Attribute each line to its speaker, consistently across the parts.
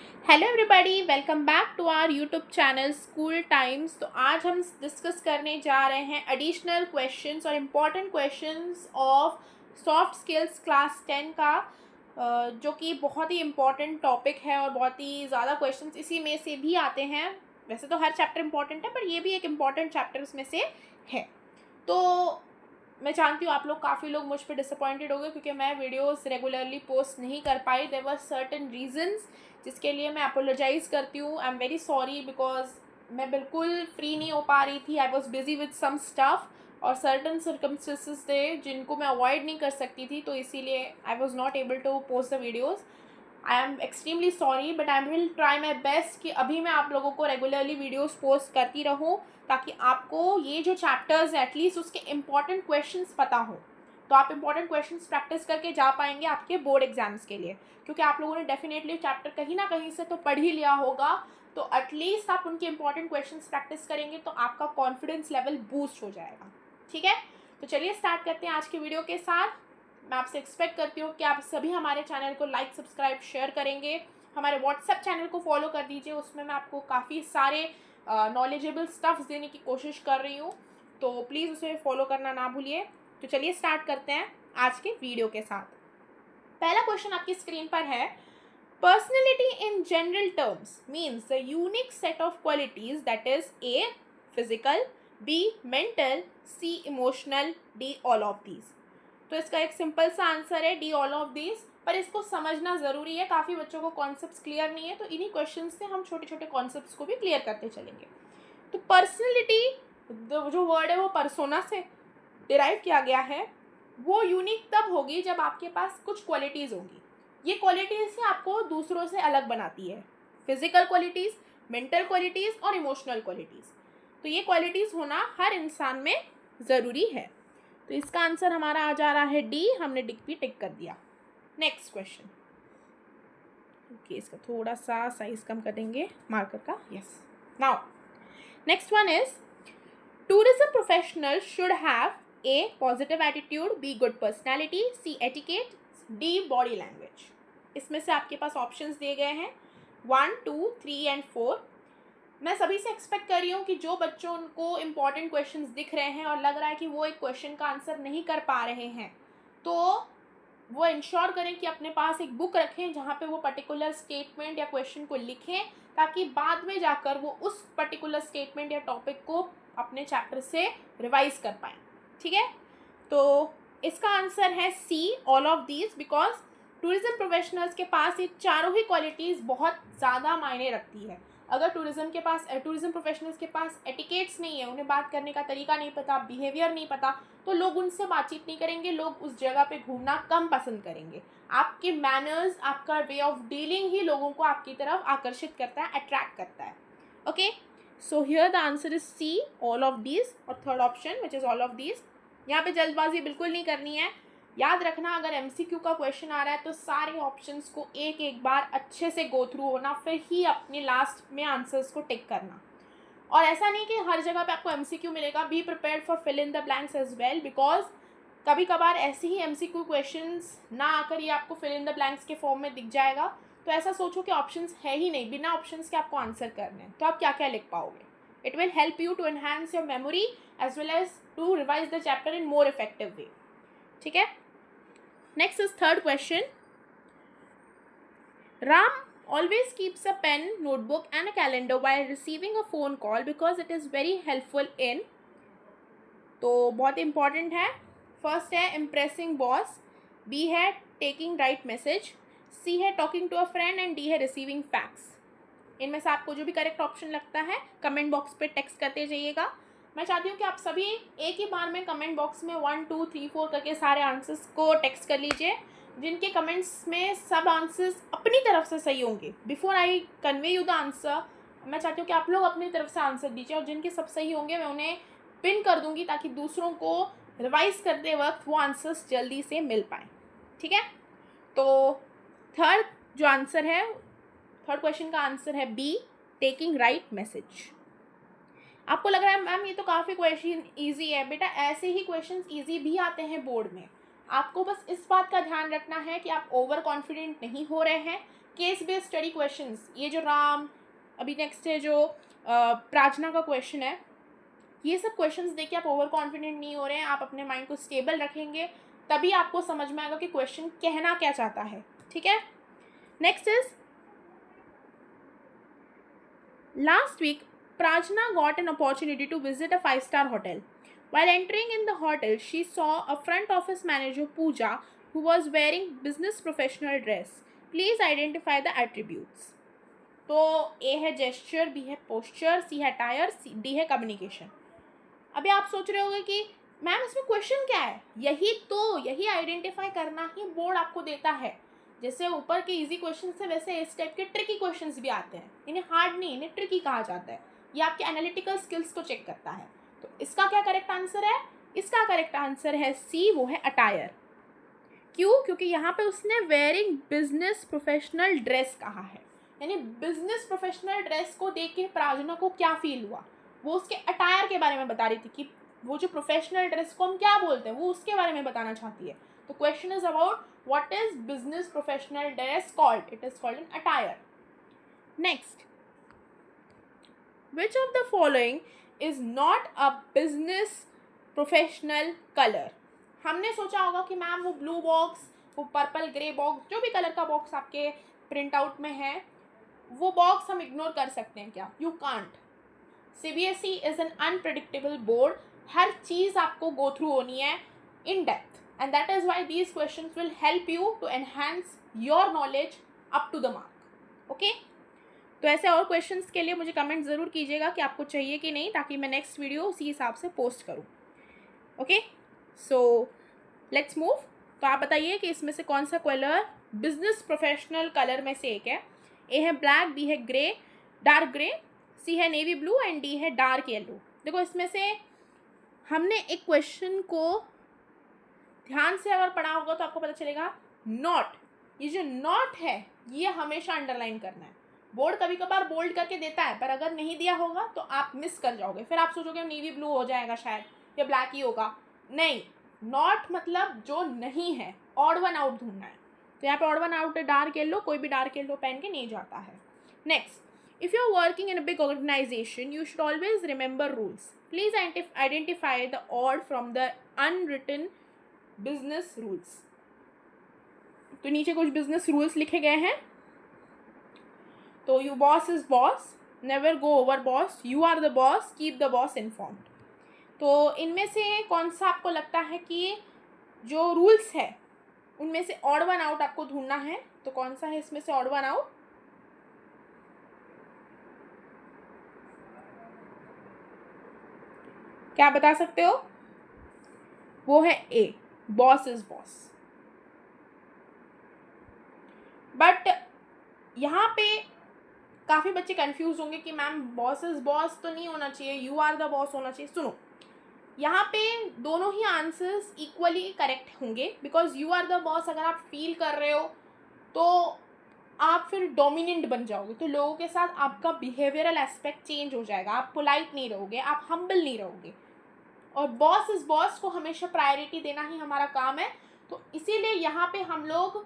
Speaker 1: Hello everybody, welcome back to our YouTube channel School Times. तो आज हम discuss करने जा रहे हैं एडिशनल क्वेश्चंस और important questions of soft skills class 10 का, जो कि बहुत ही इम्पॉर्टेंट टॉपिक है और बहुत ही ज़्यादा क्वेश्चंस इसी में से भी आते हैं। वैसे तो हर चैप्टर इम्पॉर्टेंट है, पर ये भी एक इम्पॉर्टेंट चैप्टर उसमें से है। तो मैं जानती हूँ आप लोग काफ़ी लोग मुझ पर डिसअपॉइंटेड हो गए क्योंकि मैं वीडियोस रेगुलरली पोस्ट नहीं कर पाई। देयर वर सर्टेन रीजंस जिसके लिए मैं अपोलोजाइज़ करती हूँ। I am very sorry because मैं बिल्कुल फ्री नहीं हो पा रही थी। I was busy with some stuff और सर्टन सर्कमस्टेंसेस थे जिनको मैं अवॉइड नहीं कर सकती थी, तो इसीलिए I was not able to post the videos. I am extremely sorry, but I will try my best कि अभी मैं आप लोगों को रेगुलरली वीडियोस पोस्ट करती रहूँ ताकि आपको ये जो चैप्टर्स एटलीस्ट उसके इम्पॉर्टेंट क्वेश्चंस पता हो, तो आप इम्पॉर्टेंट क्वेश्चंस प्रैक्टिस करके जा पाएंगे आपके बोर्ड एग्जाम्स के लिए। क्योंकि आप लोगों ने डेफिनेटली चैप्टर कहीं ना कहीं से तो पढ़ ही लिया होगा, तो एटलीस्ट आप उनके इम्पॉर्टेंट क्वेश्चंस प्रैक्टिस करेंगे तो आपका कॉन्फिडेंस लेवल बूस्ट हो जाएगा। ठीक है, तो चलिए स्टार्ट करते हैं आज के वीडियो के साथ। मैं आपसे एक्सपेक्ट करती हूँ कि आप सभी हमारे चैनल को लाइक, सब्सक्राइब, शेयर करेंगे। हमारे व्हाट्सएप चैनल को फॉलो कर दीजिए, उसमें मैं आपको काफ़ी सारे नॉलेजेबल स्टफ्स देने की कोशिश कर रही हूँ, तो प्लीज़ उसे फॉलो करना ना भूलिए। तो चलिए स्टार्ट करते हैं आज के वीडियो के साथ। पहला क्वेश्चन आपकी स्क्रीन पर है, personality in general terms means the unique set of qualities that is A physical, B mental, C emotional, D all of these. तो इसका एक सिंपल सा आंसर है डी ऑल ऑफ दीज, पर इसको समझना ज़रूरी है। काफ़ी बच्चों को कॉन्सेप्ट्स क्लियर नहीं है, तो इन्हीं क्वेश्चन से हम छोटे छोटे कॉन्सेप्ट्स को भी क्लियर करते चलेंगे। तो पर्सनैलिटी जो वर्ड है वो पर्सोना से डिराइव किया गया है। वो यूनिक तब होगी जब आपके पास कुछ क्वालिटीज़ होंगी। ये क्वालिटीज़ ही आपको दूसरों से अलग बनाती है। फिजिकल क्वालिटीज़, मेंटल क्वालिटीज़ और इमोशनल क्वालिटीज़। तो ये क्वालिटीज़ होना हर इंसान में ज़रूरी है। तो इसका आंसर हमारा आ जा रहा है डी। हमने टिक भी टिक कर दिया। Next question. ओके, इसका थोड़ा सा साइज कम कर देंगे मार्कर का। Yes, now next one is, tourism professional should have A. positive attitude, B. good personality, C. etiquette, D. body language। इसमें से आपके पास ऑप्शंस दिए गए हैं 1, 2, 3 एंड 4। मैं सभी से एक्सपेक्ट कर रही हूँ कि जो बच्चों को इम्पॉर्टेंट क्वेश्चंस दिख रहे हैं और लग रहा है कि वो एक क्वेश्चन का आंसर नहीं कर पा रहे हैं, तो वो इंश्योर करें कि अपने पास एक बुक रखें जहाँ पे वो पर्टिकुलर स्टेटमेंट या क्वेश्चन को लिखें, ताकि बाद में जाकर वो उस पर्टिकुलर स्टेटमेंट या टॉपिक को अपने चैप्टर से रिवाइज कर पाएँ। ठीक है, तो इसका आंसर है C, all of these, because tourism professionals के पास ये चारों ही क्वालिटीज़ बहुत ज़्यादा मायने रखती है। अगर टूरिज्म प्रोफेशनल्स के पास एटिकेट्स नहीं है, उन्हें बात करने का तरीका नहीं पता, बिहेवियर नहीं पता, तो लोग उनसे बातचीत नहीं करेंगे, लोग उस जगह पे घूमना कम पसंद करेंगे। आपके मैनर्स, आपका वे ऑफ डीलिंग ही लोगों को आपकी तरफ आकर्षित करता है, अट्रैक्ट करता है। Okay, so here the answer is C, all of these, और third option which is all of these. यहाँ पे जल्दबाजी बिल्कुल नहीं करनी है। याद रखना, अगर एमसीक्यू का क्वेश्चन आ रहा है तो सारे ऑप्शंस को एक एक बार अच्छे से गो थ्रू होना, फिर ही अपने लास्ट में आंसर्स को टिक करना। और ऐसा नहीं कि हर जगह पे आपको एमसीक्यू मिलेगा। Be prepared for fill in the blanks as well, because कभी कभार ऐसे ही एमसीक्यू क्वेश्चंस ना आकर ये आपको फिल इन द ब्लैंक्स के फॉर्म में दिख जाएगा, तो ऐसा सोचो कि ऑप्शंस है ही नहीं, बिना ऑप्शंस के आपको आंसर करने हैं, तो आप क्या क्या लिख पाओगे। It will help you to enhance your memory as well as to revise the chapter in more effective way. ठीक है, next is third question. Ram always keeps a pen, notebook and a calendar while receiving a phone call because it is very helpful in, तो बहुत important है। First है impressing boss, B है taking right message, C है talking to a friend and D है receiving fax. इनमें से आपको जो भी करेक्ट ऑप्शन लगता है कमेंट बॉक्स पे टेक्स्ट करते जाइएगा। मैं चाहती हूँ कि आप सभी एक ही बार में कमेंट बॉक्स में 1, 2, 3, 4 करके सारे आंसर्स को टेक्स्ट कर लीजिए। जिनके कमेंट्स में सब आंसर्स अपनी तरफ से सही होंगे, before I convey you the answer, मैं चाहती हूँ कि आप लोग अपनी तरफ से आंसर दीजिए, और जिनके सब सही होंगे मैं उन्हें पिन कर दूंगी ताकि दूसरों को रिवाइज करते वक्त वो आंसर्स जल्दी से मिल पाए। ठीक है, तो थर्ड जो आंसर है, थर्ड क्वेश्चन का आंसर है बी, टेकिंग राइट मैसेज। आपको लग रहा है मैम ये तो काफ़ी क्वेश्चन इजी है, बेटा ऐसे ही क्वेश्चंस इजी भी आते हैं बोर्ड में। आपको बस इस बात का ध्यान रखना है कि आप ओवर कॉन्फिडेंट नहीं हो रहे हैं, केस बेस्ड स्टडी क्वेश्चंस, ये जो राम, अभी नेक्स्ट है जो प्रार्थना का क्वेश्चन है, ये सब क्वेश्चंस देखिए आप ओवर कॉन्फिडेंट नहीं हो रहे हैं, आप अपने माइंड को स्टेबल रखेंगे तभी आपको समझ में आएगा कि क्वेश्चन कहना क्या चाहता है, ठीक है। Next is, last week Prajna got an opportunity to visit a 5-star hotel. While entering in the hotel, she saw a front office manager, Pooja, who was wearing business professional dress. Please identify the attributes. तो ए है gesture, B है posture, सी है attire, D है communication. अभी आप सोच रहे होंगे कि मैम इसमें क्वेश्चन क्या है, यही आइडेंटिफाई करना ही बोर्ड आपको देता है। जैसे ऊपर के इजी क्वेश्चन से वैसे इस टाइप के ट्रिकी क्वेश्चंस भी आते हैं, इन्हें हार्ड नहीं, इन्हें ट्रिकी कहा जाता है। ये आपके एनालिटिकल स्किल्स को चेक करता है। तो इसका क्या करेक्ट आंसर है? इसका करेक्ट आंसर है सी, वो है अटायर। क्यों? क्योंकि यहाँ पे उसने वेयरिंग बिजनेस प्रोफेशनल ड्रेस कहा है, यानी बिजनेस प्रोफेशनल ड्रेस को देख के प्रार्थना को क्या फील हुआ, वो उसके अटायर के बारे में बता रही थी कि वो जो प्रोफेशनल ड्रेस को हम क्या बोलते हैं, वो उसके बारे में बताना चाहती है। तो question is about what is business professional dress called, it is called an attire. Next, which of the following is not a business professional color? हमने सोचा होगा कि मैम वो ब्लू बॉक्स, वो पर्पल ग्रे बॉक्स, जो भी colour का box आपके प्रिंट आउट में है, वो बॉक्स हम इग्नोर कर सकते हैं क्या? You can't. CBSE is an unpredictable board, हर चीज़ आपको गो थ्रू होनी है in depth, and that is why these questions will help you to enhance your knowledge up to the mark. Okay, तो ऐसे और क्वेश्चंस के लिए मुझे कमेंट ज़रूर कीजिएगा कि आपको चाहिए कि नहीं, ताकि मैं नेक्स्ट वीडियो उसी हिसाब से पोस्ट करूँ। Okay, so let's move. तो आप बताइए कि इसमें से कौन सा कलर बिजनेस प्रोफेशनल कलर में से एक है? ए है ब्लैक, बी है ग्रे, डार्क ग्रे, सी है नेवी ब्लू एंड डी है डार्क येलो। देखो, इसमें से हमने एक क्वेश्चन को ध्यान से अगर पढ़ा होगा तो आपको पता चलेगा नॉट, ये जो नॉट है ये हमेशा अंडरलाइन करना है। बोर्ड कभी कभार बोल्ड करके देता है, पर अगर नहीं दिया होगा तो आप मिस कर जाओगे, फिर आप सोचोगे नेवी ब्लू हो जाएगा शायद, या ब्लैक ही होगा। नहीं, नॉट मतलब जो नहीं है, ऑड वन आउट ढूंढना है। तो यहाँ पे ऑड वन आउट है डार्क येलो, कोई भी डार्क येलो पहन के नहीं जाता है। Next, if you are working in a big organisation you should always remember rules. Please identify the odd from the unwritten business rules. तो नीचे कुछ बिजनेस रूल्स लिखे गए हैं। तो you boss is boss, never go over boss, you are the boss, keep the boss informed. तो इनमें से कौन सा आपको लगता है कि जो रूल्स है उनमें से ऑड वन आउट आपको ढूंढना है? तो कौन सा है इसमें से ऑड वन आउट? क्या आप बता सकते हो? वो है ए, बॉस इज बॉस। बट यहाँ पे काफ़ी बच्चे कंफ्यूज होंगे कि मैम बॉस इज बॉस तो नहीं होना चाहिए, यू आर द बॉस होना चाहिए। सुनो, यहाँ पे दोनों ही आंसर्स इक्वली करेक्ट होंगे, because you are the boss अगर आप फील कर रहे हो तो आप फिर डोमिनेंट बन जाओगे, तो लोगों के साथ आपका बिहेवियरल एस्पेक्ट चेंज हो जाएगा, आप पोलाइट नहीं रहोगे, आप हम्बल नहीं रहोगे। और बॉस इज बॉस को हमेशा प्रायोरिटी देना ही हमारा काम है। तो इसीलिए यहाँ पे हम लोग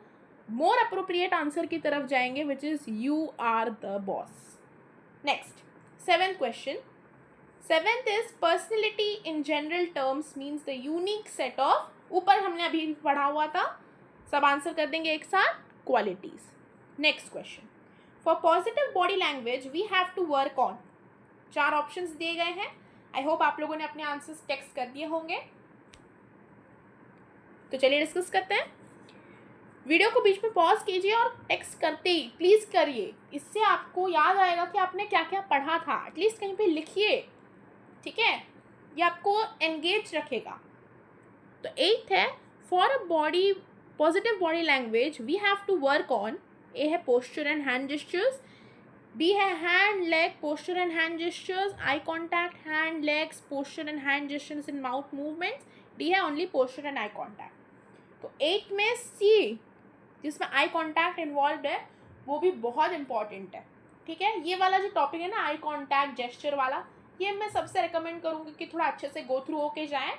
Speaker 1: मोर अप्रोप्रिएट आंसर की तरफ जाएंगे, which is you are the boss. Next, 7th question. 7th is personality in general terms means the unique set of, ऊपर हमने अभी पढ़ा हुआ था, सब आंसर कर देंगे एक साथ, qualities. Next question, for positive body language we have to work on. 4 options दिए गए हैं। आई होप आप लोगों ने अपने आंसर्स टेक्स्ट कर दिए होंगे। तो चलिए डिस्कस करते हैं। वीडियो को बीच में पॉज कीजिए और टेक्स्ट करते ही प्लीज़ करिए, इससे आपको याद आएगा कि आपने क्या क्या पढ़ा था। एटलीस्ट कहीं पे लिखिए, ठीक है, ये आपको एंगेज रखेगा। तो 8th है, for a body positive body language we have to work on. A है posture and hand gestures, B है hand leg posture and hand gestures, eye contact hand legs posture and hand gestures in mouth movements, D है only posture and eye contact. तो 8 में सी, जिसमें eye contact involve है, वो भी बहुत important है, ठीक है। ये वाला जो टॉपिक है ना, आई कॉन्टैक्ट जेस्चर वाला, ये मैं सबसे रिकमेंड करूँगी कि थोड़ा अच्छे से गो थ्रू होके जाएं।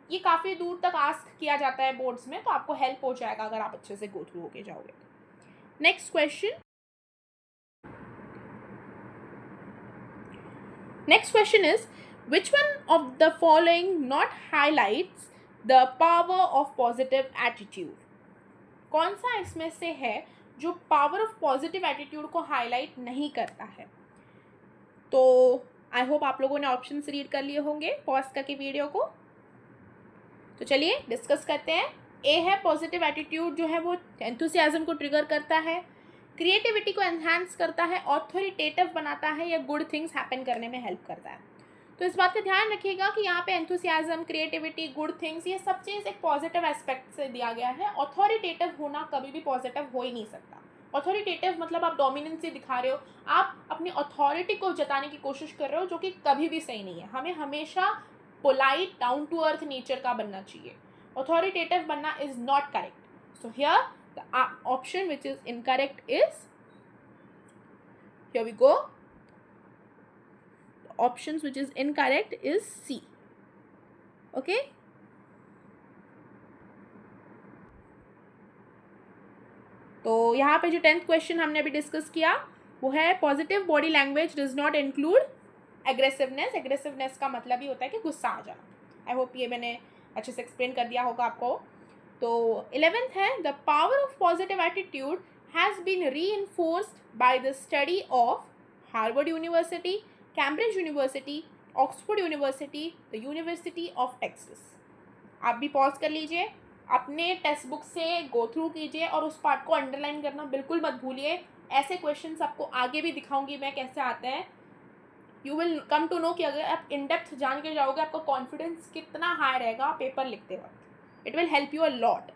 Speaker 1: ये काफ़ी दूर तक आस्क किया जाता है बोर्ड्स में, तो आपको हेल्प हो जाएगा अगर आप अच्छे से गो थ्रू होके जाओगे। Next question, next question is which one of the following not highlights the power of positive attitude? कौन सा इसमें से है जो पावर ऑफ पॉजिटिव एटीट्यूड को हाईलाइट नहीं करता है? तो आई होप आप लोगों ने ऑप्शंस रीड कर लिए होंगे पॉज करके वीडियो को। तो चलिए डिस्कस करते हैं। ए है पॉजिटिव एटीट्यूड जो है वो एंथुसियाज्म को ट्रिगर करता है, क्रिएटिविटी को एनहांस करता है, ऑथोरिटेटिव बनाता है या गुड थिंग्स हैपन करने में हेल्प करता है। तो इस बात का ध्यान रखिएगा कि यहाँ पे एंथुसियाज्म, क्रिएटिविटी, गुड थिंग्स, ये सब चीज़ एक पॉजिटिव एस्पेक्ट से दिया गया है। ऑथोरिटेटिव होना कभी भी पॉजिटिव हो ही नहीं सकता। ऑथोरिटेटिव मतलब आप डोमिनेंसी दिखा रहे हो, आप अपनी अथॉरिटी को जताने की कोशिश कर रहे हो, जो कि कभी भी सही नहीं है। हमें हमेशा polite, down to earth nature का बनना चाहिए। ऑथोरिटेटिव बनना is not correct. So here the option which is incorrect is, here we go, options which is incorrect is C. Okay, तो यहाँ पे जो 10th क्वेश्चन हमने अभी डिस्कस किया वो है positive body language does not include aggressiveness. Aggressiveness का मतलब ही होता है कि गुस्सा आ जाना। आई होप ये मैंने अच्छे से एक्सप्लेन कर दिया होगा आपको। तो 11th है the power of positive attitude has been reinforced by the study of Harvard University, Cambridge University, Oxford University, the University of Texas. आप भी पॉज कर लीजिए, अपने टेक्स्ट बुक से गो थ्रू कीजिए और उस पार्ट को अंडरलाइन करना बिल्कुल मत भूलिए। ऐसे क्वेश्चंस आपको आगे भी दिखाऊंगी मैं कैसे आते हैं। You will come to know कि अगर आप इन डेप्थ जान के जाओगे आपका कॉन्फिडेंस कितना हाई रहेगा पेपर लिखते वक्त। It will help you a lot.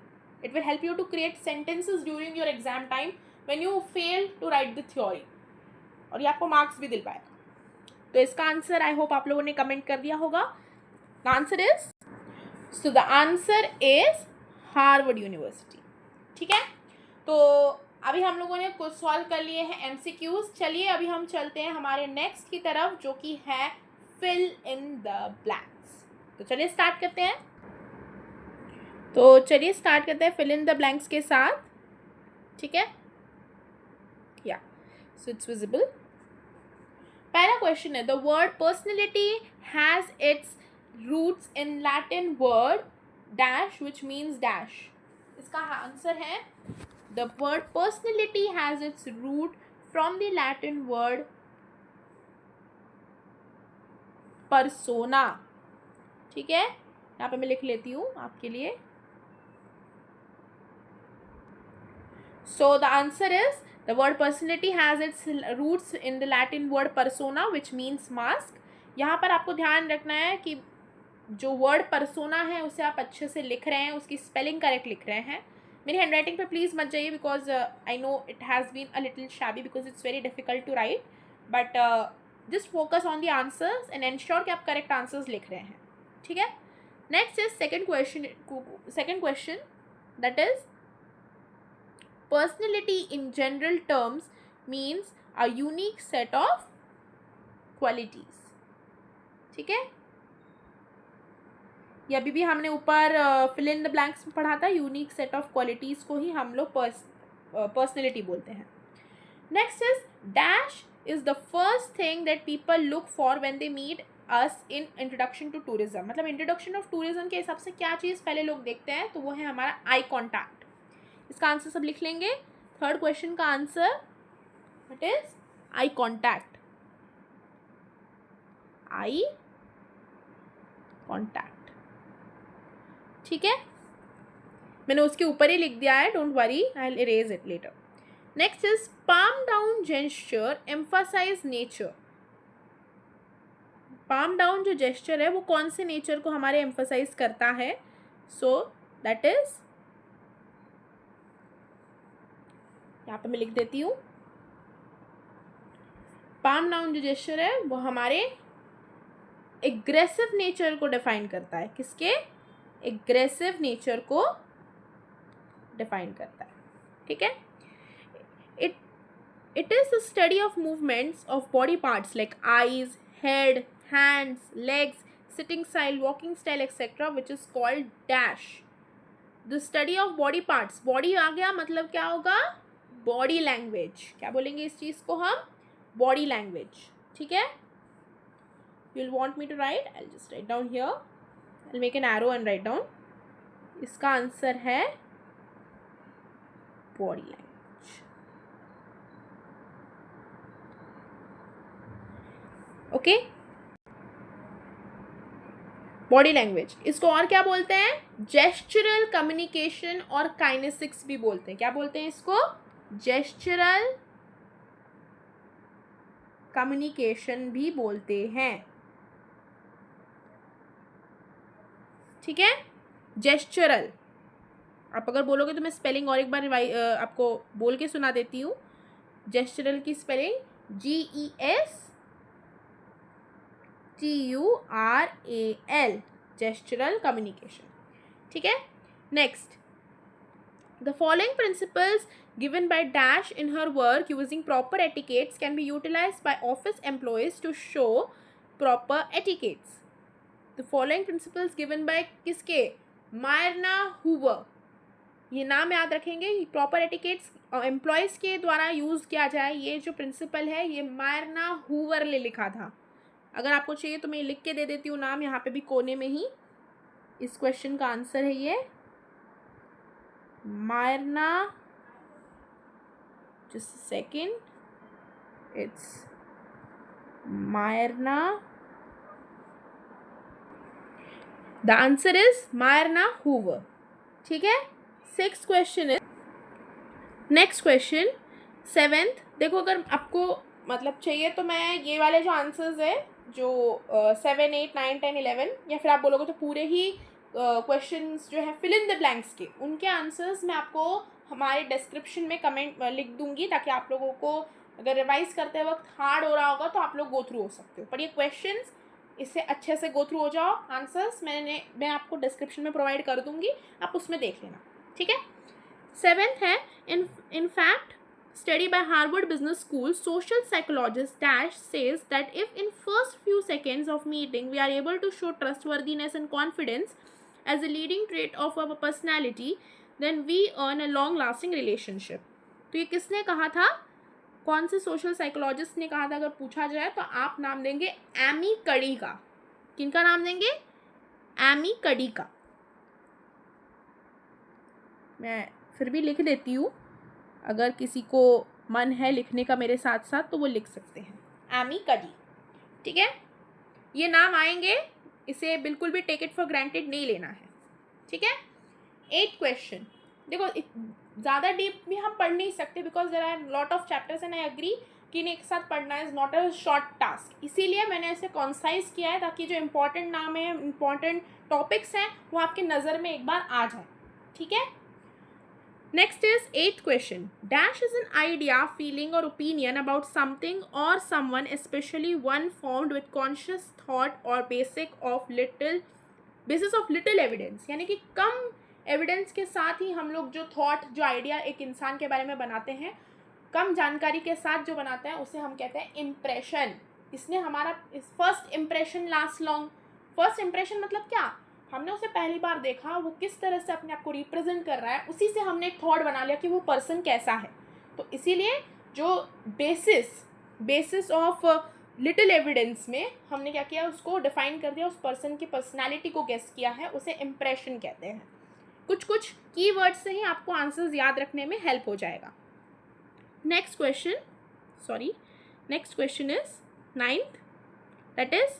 Speaker 1: It will help you to create sentences during your exam time when you fail to write the theory, और ये आपको मार्क्स भी दिल पाएगा। तो इसका आंसर आई होप आप लोगों ने कमेंट कर दिया होगा। The answer is, so the answer is Harvard university. ठीक है, तो अभी हम लोगों ने कुछ सॉल्व कर लिए हैं एमसीक्यूज। चलिए अभी हम चलते हैं हमारे नेक्स्ट की तरफ जो कि है फिल इन द ब्लैंक्स। तो चलिए स्टार्ट करते हैं। फिल इन द ब्लैंक्स के साथ। ठीक है, या सो इट्स विजिबल। पहला क्वेश्चन है the word personality has its roots in Latin word dash which means dash. इसका आंसर है the word personality has its root from the Latin word persona. ठीक है, यहाँ पे मैं लिख लेती हूँ आपके लिए। So the answer is the word personality has its roots in the Latin word persona which means mask. यहाँ पर आपको ध्यान रखना है कि जो वर्ड persona है उसे आप अच्छे से लिख रहे हैं, उसकी स्पेलिंग करेक्ट लिख रहे हैं। मेरी हैंड राइटिंग पे प्लीज़ मत जाइए because I know it has been a little shabby because it's very difficult to write, but just focus on the answers and ensure कि आप करेक्ट आंसर्स लिख रहे हैं। ठीक है, next is second question that is personality in general terms means a unique set of qualities. ठीक है, ये अभी भी हमने ऊपर फिल इन द ब्लैंक्स में पढ़ा था। यूनिक सेट ऑफ क्वालिटीज़ को ही हम लोग पर्सनैलिटी बोलते हैं। Next is dash is the first thing that people look for when they meet us in introduction to tourism. मतलब इंट्रोडक्शन ऑफ टूरिज्म के हिसाब से क्या चीज़ पहले लोग देखते हैं, तो वो है हमारा आई कॉन्टैक्ट। इसका आंसर सब लिख लेंगे। थर्ड क्वेश्चन का answer what is eye contact. Eye contact. ठीक है, मैंने उसके ऊपर ही लिख दिया है, don't worry, I will erase it later. Next is palm down gesture emphasise nature. Palm down जो जेस्चर है वो कौन से नेचर को हमारे एम्फसाइज करता है? सो दैट इज, यहाँ पे मैं लिख देती हूँ, पाम डाउन जो जेस्चर है वो हमारे एग्रेसिव नेचर को डिफाइन करता है। किसके? एग्रेसिव नेचर को डिफाइन करता है। ठीक है, it is the study of movements of body parts like eyes, head, hands, legs, sitting style, walking style etcetera which is called dash. The study of body parts, body आ गया मतलब क्या होगा? Body language. क्या बोलेंगे इस चीज़ को हम? Body language. ठीक है, you'll want me to write? I'll just write down here. I'll make an arrow and write down. इसका आंसर है body language. Okay, body language. इसको और क्या बोलते हैं? जेस्चरल कम्युनिकेशन और काइनेसिक्स भी बोलते हैं. क्या बोलते हैं इसको? जेस्चरल कम्युनिकेशन भी बोलते हैं. ठीक है, जेस्चरल. आप अगर बोलोगे तो मैं स्पेलिंग और एक बार आपको बोल के सुना देती हूँ. जेस्चरल की स्पेलिंग GESTURAL, gestural communication. ठीक है. Next, the following principles given by Dash in her work using proper etiquettes can be utilized by office employees to show proper etiquettes. The following principles given by किसके? मायरना Hoover. ये नाम याद रखेंगे. Proper etiquettes employees के द्वारा use किया जाए, ये जो प्रिंसिपल है ये मायरना हूवर ने लिखा था. अगर आपको चाहिए तो मैं लिख के दे देती हूँ नाम यहाँ पे भी कोने में ही. इस क्वेश्चन का आंसर है ये Myrna, just second, it's Myrna. The answer is Myrna Hoover. ठीक है. 6th question is, next question 7th. देखो, अगर आपको मतलब चाहिए तो मैं ये वाले जो आंसर्स है जो 7, 8, 9, 10, 11 या फिर आप बोलोगे तो पूरे ही क्वेश्चंस जो है फिल इन द ब्लैंक्स के, उनके आंसर्स मैं आपको हमारे डिस्क्रिप्शन में कमेंट लिख दूंगी, ताकि आप लोगों को अगर रिवाइज करते वक्त हार्ड हो रहा होगा तो आप लोग गो थ्रू हो सकते हो. पर ये क्वेश्चंस इससे अच्छे से गो थ्रू हो जाओ. आंसर्स मैं आपको डिस्क्रिप्शन में प्रोवाइड कर दूंगी, आप उसमें देख लेना. ठीक है. 7th है, in fact, study by Harvard Business School, social psychologist Dash says that if in first few seconds of meeting we are able to show trustworthiness and confidence as a leading trait of our personality, then we earn a long-lasting relationship. तो ये किसने कहा था? कौन से social psychologist ने कहा था? अगर पूछा जाए तो आप नाम देंगे एमी कडी का. किनका नाम देंगे? एमी कडी का. मैं फिर भी लिख देती हूँ, अगर किसी को मन है लिखने का मेरे साथ साथ तो वो लिख सकते हैं. एमी कडी. ठीक है. ये नाम आएंगे, इसे बिल्कुल भी टेक इट फॉर ग्रांटेड नहीं लेना है. ठीक है. 8th question. देखो, ज़्यादा डीप भी हम पढ़ नहीं सकते because there are lot of chapters and I agree कि इन्हें एक साथ पढ़ना is not a short task. इसीलिए मैंने इसे कॉन्साइज किया है, ताकि जो इम्पॉर्टेंट नाम है, इम्पॉर्टेंट टॉपिक्स हैं, वो आपके नज़र में एक बार आ जाए. ठीक है. Next is 8th question. Dash is an idea, feeling or opinion about something or someone, especially one formed with conscious thought or basis of little evidence. यानी कि कम एविडेंस के साथ ही हम लोग जो थॉट, जो आइडिया एक इंसान के बारे में बनाते हैं, कम जानकारी के साथ जो बनाते हैं, उसे हम कहते हैं इम्प्रेशन. इसने हमारा first impression last long. First impression मतलब क्या? हमने उसे पहली बार देखा, वो किस तरह से अपने आप को रिप्रेजेंट कर रहा है, उसी से हमने एक थॉट बना लिया कि वो पर्सन कैसा है. तो इसीलिए जो बेसिस ऑफ लिटिल एविडेंस में हमने क्या किया, उसको डिफाइन कर दिया, उस पर्सन की पर्सनालिटी को गेस किया है, उसे इम्प्रेशन कहते हैं. कुछ कीवर्ड्स से ही आपको आंसर्स याद रखने में हेल्प हो जाएगा. Next question is 9th, that is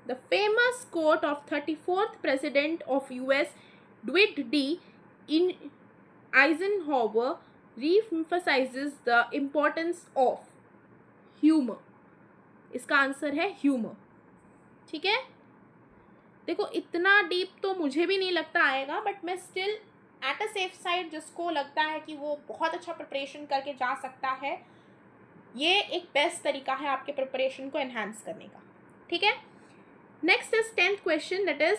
Speaker 1: the famous quote of 34th President of US Dwight D. Eisenhower re-emphasizes the importance of humor. इसका आंसर है ह्यूमर. ठीक है. देखो, इतना डीप तो मुझे भी नहीं लगता आएगा, बट मैं still at a safe side, जिसको लगता है कि वो बहुत अच्छा प्रिपरेशन करके जा सकता है, ये एक बेस्ट तरीका है आपके प्रिपरेशन को एनहांस करने का. ठीक है. Next is 10th question, that is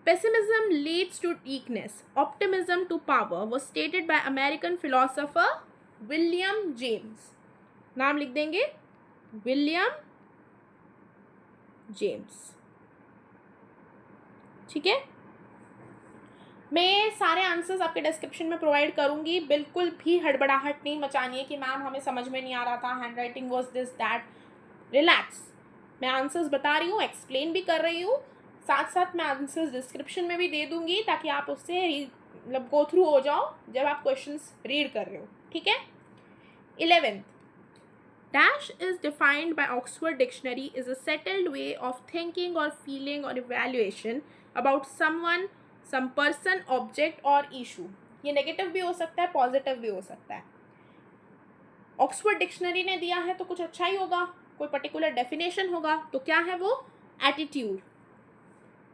Speaker 1: pessimism leads to weakness, optimism to power, was stated by American philosopher William James. नाम लिख देंगे, विलियम जेम्स. ठीक है. मैं सारे आंसर्स आपके डिस्क्रिप्शन में प्रोवाइड करूंगी. बिल्कुल भी हड़बड़ाहट नहीं मचानी है कि मैम हमें समझ में नहीं आ रहा था, hand writing was this that. Relax. मैं आंसर्स बता रही हूँ, एक्सप्लेन भी कर रही हूँ, साथ साथ मैं आंसर्स डिस्क्रिप्शन में भी दे दूँगी ताकि आप उससे मतलब गो थ्रू हो जाओ जब आप क्वेश्चंस रीड कर रहे हो, ठीक है। 11th, dash is defined by Oxford Dictionary is a settled way of thinking or feeling or evaluation about someone, some person, object or issue. ये नेगेटिव भी हो सकता है, पॉजिटिव भी हो सकता है। ऑक्सफोर्ड डिक्शनरी ने दिया है तो कुछ अच्छा ही होगा, कोई पर्टिकुलर डेफिनेशन होगा, तो क्या है वो? एटीट्यूड।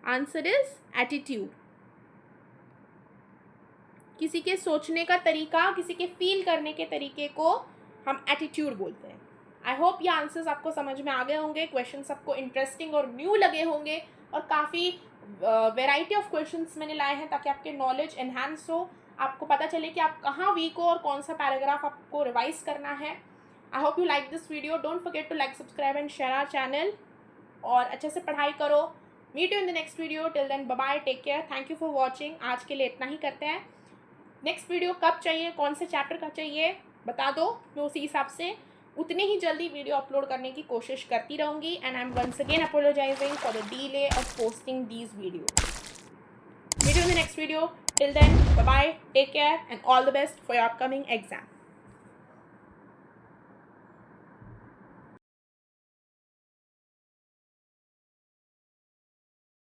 Speaker 1: Answer is attitude. किसी के सोचने का तरीका, किसी के फील करने के तरीके को हम एटीट्यूड बोलते हैं। आई होप ये आंसर्स आपको समझ में आ गए होंगे, क्वेश्चन आपको इंटरेस्टिंग और न्यू लगे होंगे, और काफ़ी वेराइटी ऑफ क्वेश्चंस मैंने लाए हैं ताकि आपके नॉलेज एनहांस हो, आपको पता चले कि आप कहाँ वीक हो और कौन सा पैराग्राफ आपको रिवाइज करना है। I hope you like this video. Don't forget to like, subscribe and share our channel, और अच्छे से पढ़ाई करो। Meet you in the next video. Till then bye bye, take care, thank you for watching. आज के लिए इतना ही करते हैं। नेक्स्ट वीडियो कब चाहिए, कौन से चैप्टर का चाहिए बता दो, मैं उसी हिसाब से उतनी ही जल्दी वीडियो अपलोड करने की कोशिश करती रहूँगी। And I am once again apologising for the delay of posting these video. Meet you in the next video. Till then bye bye, take care and all the best for your upcoming exam.